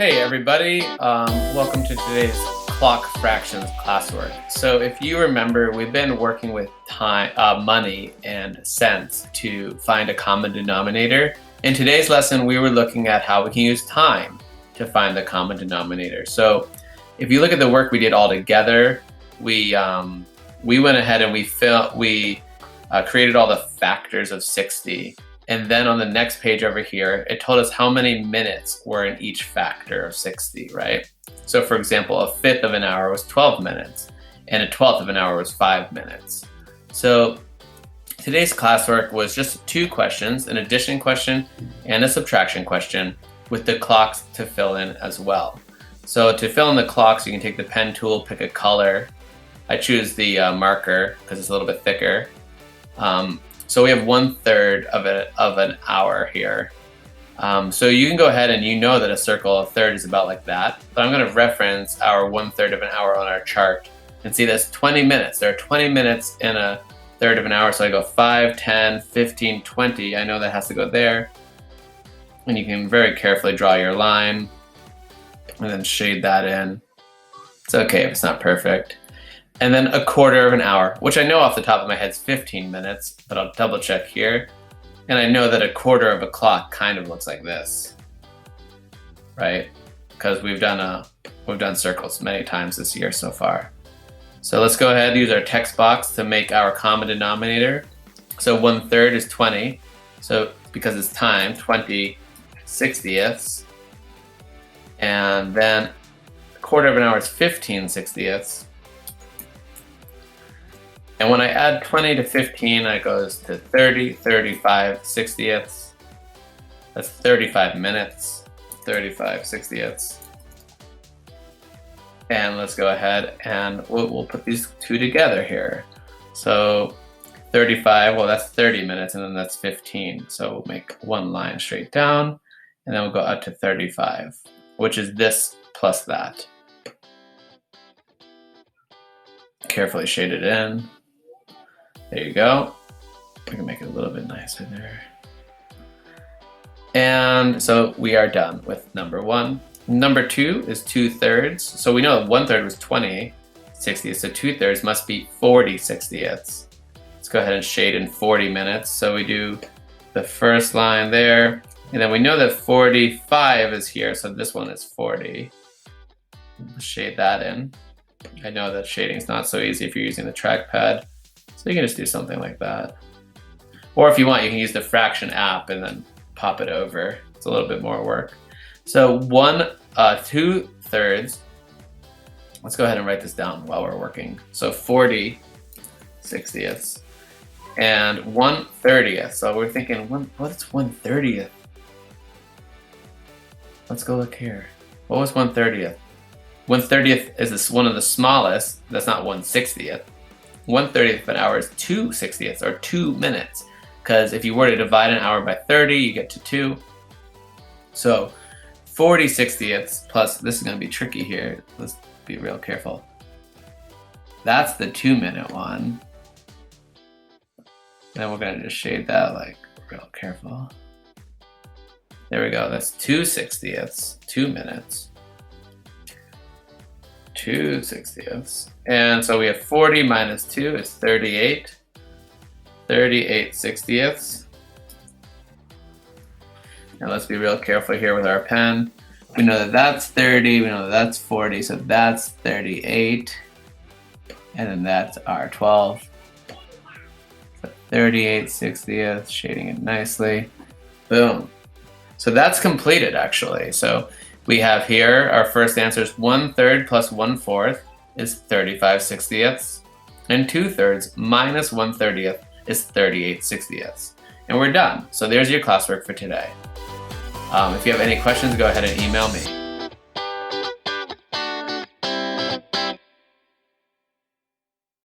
Hey everybody, welcome to today's clock fractions classwork. So if you remember, we've been working with time, money and cents to find a common denominator. In today's lesson, we were looking at how we can use time to find the common denominator. So if you look at the work we did all together, we went ahead and we created all the factors of 60. And then on the next page over here, it told us how many minutes were in each factor of 60, right? So for example, a fifth of an hour was 12 minutes, and a 12th of an hour was 5 minutes. So today's classwork was just 2 questions, an addition question and a subtraction question, with the clocks to fill in as well. So to fill in the clocks, you can take the pen tool, pick a color. I choose the marker because it's a little bit thicker. So we have 1/3 of an hour here. So you can go ahead and you know that a circle of third is about like that, but I'm going to reference our 1/3 of an hour on our chart and see that's 20 minutes. There are 20 minutes in a third of an hour, so I go 5, 10, 15, 20. I know that has to go there. And you can very carefully draw your line and then shade that in. It's okay if it's not perfect. And then a quarter of an hour, which I know off the top of my head is 15 minutes, but I'll double check here. And I know that a quarter of a clock kind of looks like this, right? Because we've done circles many times this year so far. So let's go ahead and use our text box to make our common denominator. So 1/3 is 20. So because it's time, 20 60ths. And then a quarter of an hour is 15 60ths. And when I add 20 to 15, it goes to 30, 35 60ths. That's 35 minutes, 35 60ths. And let's go ahead and we'll put these 2 together here. So 35, well that's 30 minutes, and then that's 15. So we'll make one line straight down, and then we'll go up to 35, which is this plus that. Carefully shade it in. There you go. We can make it a little bit nicer there. And so we are done with number 1. Number 2 is 2/3. So we know 1/3 was 20 60ths, so 2/3 must be 40 60ths. Let's go ahead and shade in 40 minutes. So we do the first line there, and then we know that 45 is here, so this one is 40. Shade that in. I know that shading is not so easy if you're using the trackpad. So you can just do something like that. Or if you want, you can use the fraction app and then pop it over. It's a little bit more work. So 2/3. Let's go ahead and write this down while we're working. So 40 60ths and 1/30th. So we're thinking, what's 1/30th? Let's go look here. What was 1/30th? 1/30th is one of the smallest. That's not 1/60th. 1/30th of an hour is 2 60ths, or 2 minutes. Because if you were to divide an hour by 30, you get to 2. So 40 60ths plus, this is going to be tricky here. Let's be real careful. That's the 2-minute one. And then we're going to just shade that like real careful. There we go. That's 2 60ths, 2 minutes. 2 60ths. And so we have 40 minus 2 is 38. 38 60ths. Now let's be real careful here with our pen. We know that that's 30, we know that that's 40, so that's 38. And then that's our 12. So 38 60ths, shading it nicely. Boom. So that's completed actually. So we have here, our first answer is 1/3 plus 1/4 is 35 60ths, and 2/3 minus 1/30th is 38 60ths. And we're done. So there's your classwork for today. If you have any questions, go ahead and email me.